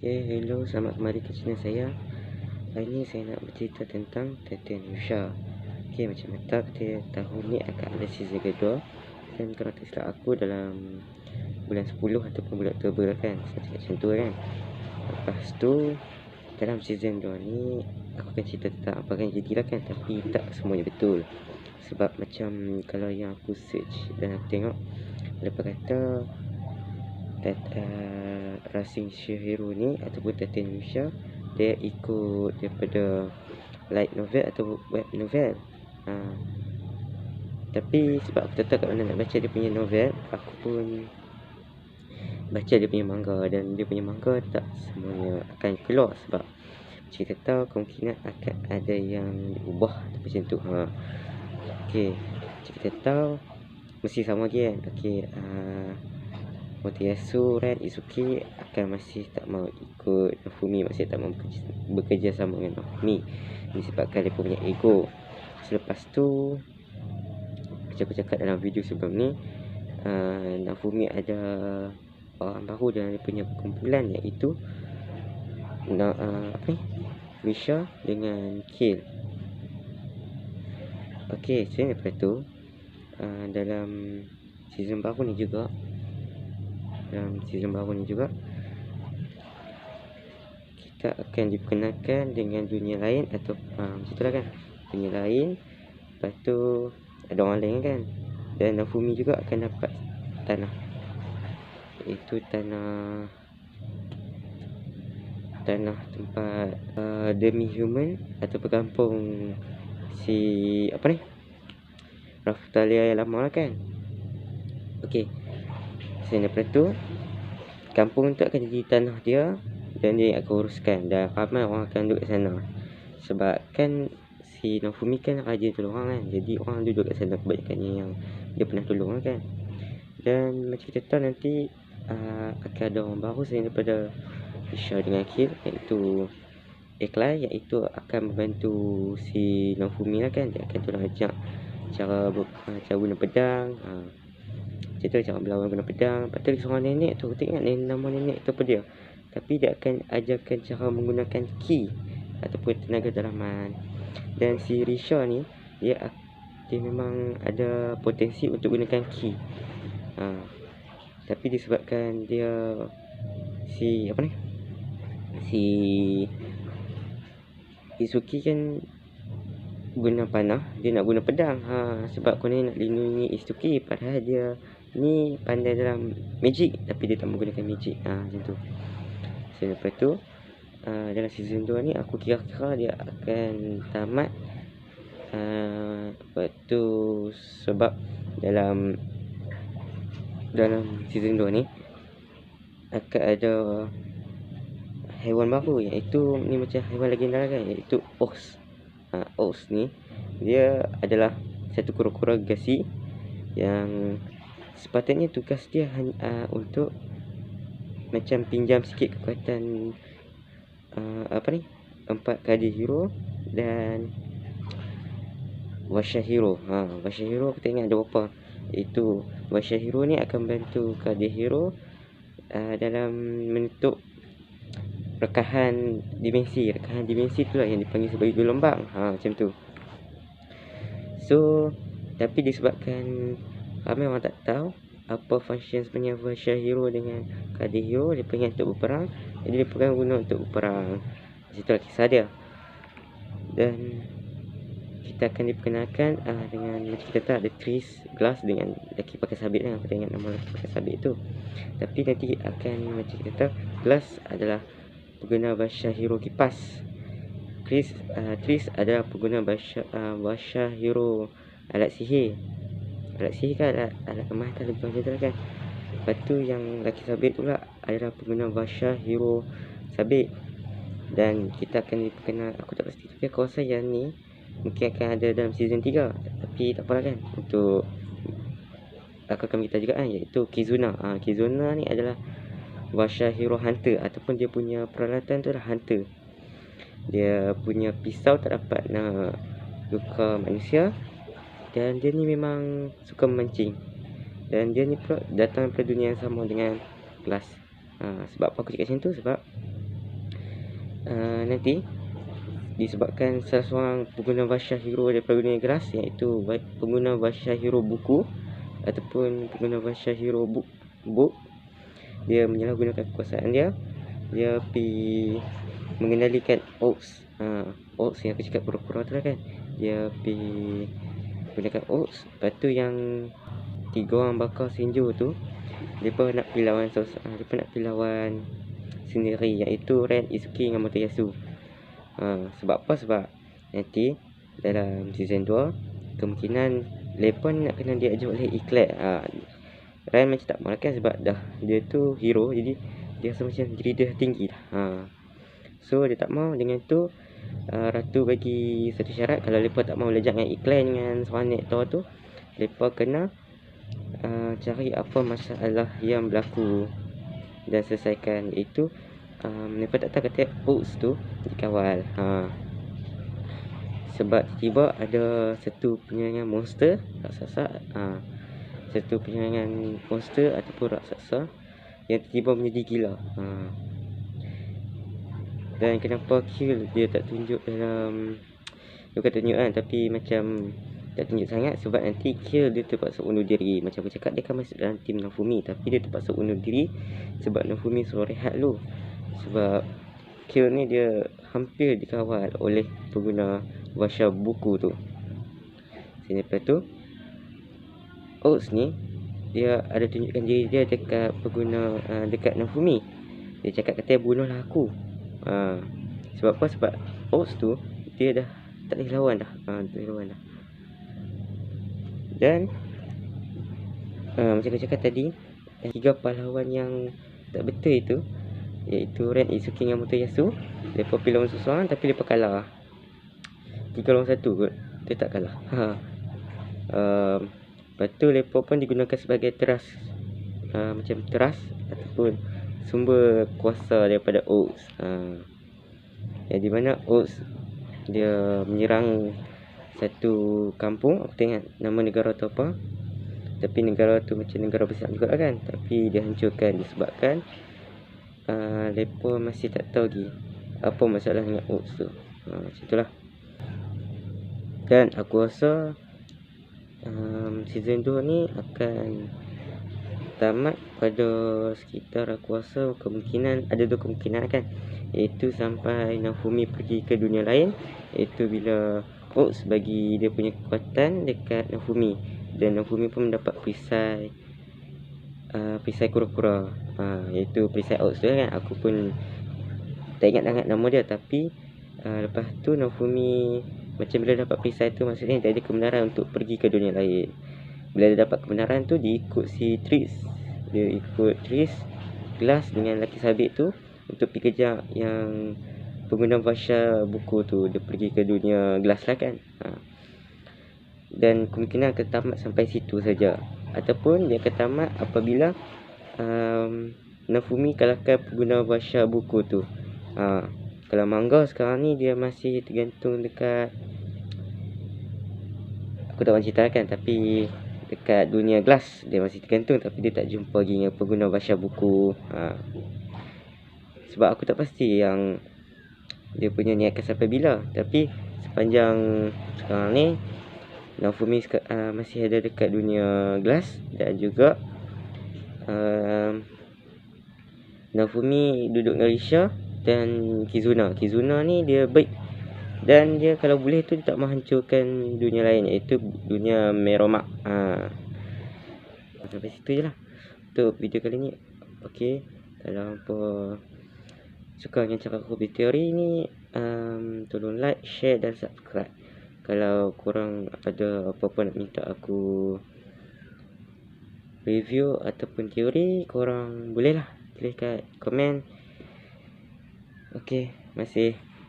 Hello, selamat kembali ke channel saya. Hari ni saya nak bercerita tentang Titan Yusha. Macam mana kita tahu ni akan ada season kedua. Dan kalau tak silap aku dalam bulan 10 ataupun bulan Oktober kan. Saya cakap macam tu kan. Lepas tu dalam season 2 ni aku akan cerita tentang apa yang jadilah kan. Tapi tak semuanya betul. Sebab macam kalau yang aku search dan aku tengok, lepas kata Racing Shihiro ni ataupun Titan Yusha, dia ikut daripada light novel atau web novel. Tapi sebab aku tetap kalau nak baca dia punya novel, aku pun baca dia punya manga. Dan dia punya manga tak semuanya akan keluar sebab kita tahu kemungkinan akan ada yang diubah macam tu. Kita tahu mesti sama lagi kan. Motoyasu Ren Izuki akan masih tak mau ikut Nofumi, masih tak mau bekerja sama dengan Nofumi disebabkan dia punya ego. Selepas tu macam aku cakap dalam video sebelum ni, Nofumi ada orang baru dalam dia punya kumpulan, iaitu Misha dengan Kill. Selain daripada tu, dalam season baru ni juga, kita akan diperkenalkan dengan dunia lain atau macam itulah kan, dunia lain. Lepas tu ada orang lain kan, dan Nofumi juga akan dapat tanah, iaitu tanah tempat demi-human atau kampung si Raphtalia yang lama lah kan. Selain daripada tu, kampung tu akan jadi tanah dia dan dia akan uruskan, dan ramai orang akan duduk kat sana. Sebab kan si Nofumi kan rajin tolong orang kan, jadi orang duduk kat sana kebanyakannya yang dia pernah tolong kan. Dan macam kita tahu nanti akan ada orang baru selain daripada Isha dengan Kill, iaitu Eklai, iaitu akan membantu si Nofumi lah kan. Dia akan tolong ajak cara guna pedang, macam tu, cara berlawan guna pedang. Lepas tu seorang nenek tu, aku tengok nama nenek tu apa dia, tapi dia akan ajarkan cara menggunakan ki ataupun tenaga dalaman. Dan si Risha ni, dia memang ada potensi untuk gunakan ki, tapi disebabkan dia si Izuki kan guna panah, dia nak guna pedang. Sebab kononnya nak lindungi Izuki, padahal dia ni pandai dalam magic tapi dia tak menggunakan magic. Macam tu. Selepas tu dalam season 2 ni aku kira-kira dia akan tamat. Lepas tu sebab dalam season 2 ni akan ada haiwan baru, iaitu ni macam haiwan legenda kan, iaitu Ox. Ox ni dia adalah satu kura-kura gergasi yang sepatutnya tugas dia hanya untuk macam pinjam sikit kekuatan 4 kadir hero dan Washa Hero. Washa Hero aku tak ingat ada berapa. Iaitu Washa Hero ni akan bantu kadir hero dalam menutup rekahan dimensi tu lah yang dipanggil sebagai gelombang. Macam tu. So tapi disebabkan ramai orang tak tahu apa function sebenarnya Washa Hero dengan kadir hero, dia pengen untuk berperang, jadi dia pengen guna untuk berperang. Itulah kisah dia. Dan kita akan diperkenalkan dengan macam kita tahu ada Tris Glass dengan lelaki pakai sabit kan. Aku tak ingat nama lelaki pakai sabit tu, tapi nanti akan macam kita tahu Glass adalah pengguna Washa Hero kipas. Tris adalah pengguna Washa Hero alat sihir kan, alat kemahatan lebih macam tu kan. Lepas tu yang lelaki sabit tu lah adalah pengguna Washa Hero sabit. Dan kita akan diperkenal, aku tak pasti, tapi aku rasa yang ni mungkin akan ada dalam season 3. Tapi tak apalah kan, untuk rakan kita juga kan, iaitu Kizuna. Kizuna ni adalah Washa Hero Hunter, ataupun dia punya peralatan tu adalah Hunter. Dia punya pisau tak dapat nak luka manusia, dan dia ni memang suka memancing. Dan dia ni pula datang daripada dunia yang sama dengan Glass. Sebab apa aku cakap macam tu, sebab nanti disebabkan salah seorang pengguna bahasa hero daripada dunia gelas, iaitu pengguna bahasa hero buku ataupun pengguna bahasa hero book, dia menyalahgunakan kekuasaan dia pergi mengendalikan Oaks. Oaks yang aku cakap pura-pura tu lah kan, dia pergi gunakan Oaks. Lepas tu yang 3 orang bakal Senjo tu, mereka nak pergi lawan mereka nak pergi lawan sendiri, iaitu Ren, Izuki dengan Motoyasu. Sebab apa? Sebab nanti dalam season 2 kemungkinan mereka nak kena diajar oleh Eclair. Ren macam tak mahu kan, sebab dah dia tu hero, jadi dia rasa macam diri dia tinggi dah. So dia tak mahu. Dengan tu Ratu bagi satu syarat, kalau mereka tak mahu lejak dengan Eclair dengan Sonic Thor tu, mereka kena cari apa masalah yang berlaku dan selesaikan, iaitu mereka tak tahu kata Oaks tu dikawal. Sebab tiba ada satu penyerangan monster raksasa, satu penyerangan monster ataupun raksasa yang tiba menjadi gila. Dan kenapa kill dia tak tunjuk dalam, bukan tunjuk kan, tapi macam tak tunjuk sangat, sebab nanti kill dia terpaksa undur diri. Macam aku cakap, dia kan masuk dalam tim Nofumi, tapi dia terpaksa undur diri sebab Nofumi suruh rehat dulu. Sebab kill ni dia hampir dikawal oleh pengguna bahasa buku tu. Lepas tu Oats ni dia ada tunjukkan diri dia dekat pengguna dekat Nofumi. Dia cakap katanya bunuhlah aku. Sebab apa? Sebab Oats tu dia dah tak boleh lawan dah. Dan macam aku cakap tadi, 3 pahlawan yang tak betul itu, iaitu Ren, Izuki dengan Motoyasu, mereka pergi lawan seseorang tapi mereka kalah 3 lawan 1 kot. Dia tak kalah. Lepas tu mereka pun digunakan sebagai teras, macam teras ataupun sumber kuasa daripada Oats. Yang di mana Oats dia menyerang satu kampung, aku tak ingat nama negara tu apa, tapi negara tu macam negara besar juga lah kan, tapi dia hancurkan disebabkan mereka masih tak tahu lagi apa masalah dengan Oats tu. Macam itulah. Dan aku rasa season 2 ni akan tamat pada sekitar, aku rasa kemungkinan ada 2 kemungkinan kan, iaitu sampai Nofumi pergi ke dunia lain, iaitu bila Oats bagi dia punya kekuatan dekat Nofumi, dan Nofumi pun mendapat perisai kura-kura, iaitu perisai Oats tu kan. Aku pun tak ingat sangat nama dia, tapi lepas tu Nofumi macam bila dapat perisai tu, maksudnya dia ada kebenaran untuk pergi ke dunia lain. Bila dia dapat kebenaran tu, dia ikut si Tris. Dia ikut Tris Glass dengan lelaki sabit tu untuk pergi kejar yang pengguna bahasa buku tu. Dia pergi ke dunia Glass lah kan. Dan kemungkinan akan tamat sampai situ saja, ataupun dia akan tamat apabila Nofumi kalahkan pengguna bahasa buku tu. Kalau manga sekarang ni dia masih tergantung dekat, aku tak mahu cerita kan, tapi dekat dunia Glass dia masih tergantung, tapi dia tak jumpa lagi dengan pengguna bahasa buku. Sebab aku tak pasti yang dia punya ni akan sampai bila, tapi sepanjang sekarang ni Nofumi masih ada dekat dunia Glass. Dan juga Nofumi duduk dengan Risha dan Kizuna ni dia baik, dan dia kalau boleh tu dia tak menghancurkan dunia lain, iaitu dunia Meromak. Sampai situ je lah untuk video kali ni. Okay, kalau apa suka dengan cara aku berteori ni, tolong like, share dan subscribe. Kalau korang ada apa-apa nak minta aku review ataupun teori, korang boleh lah tulis kat komen. Okay, masih.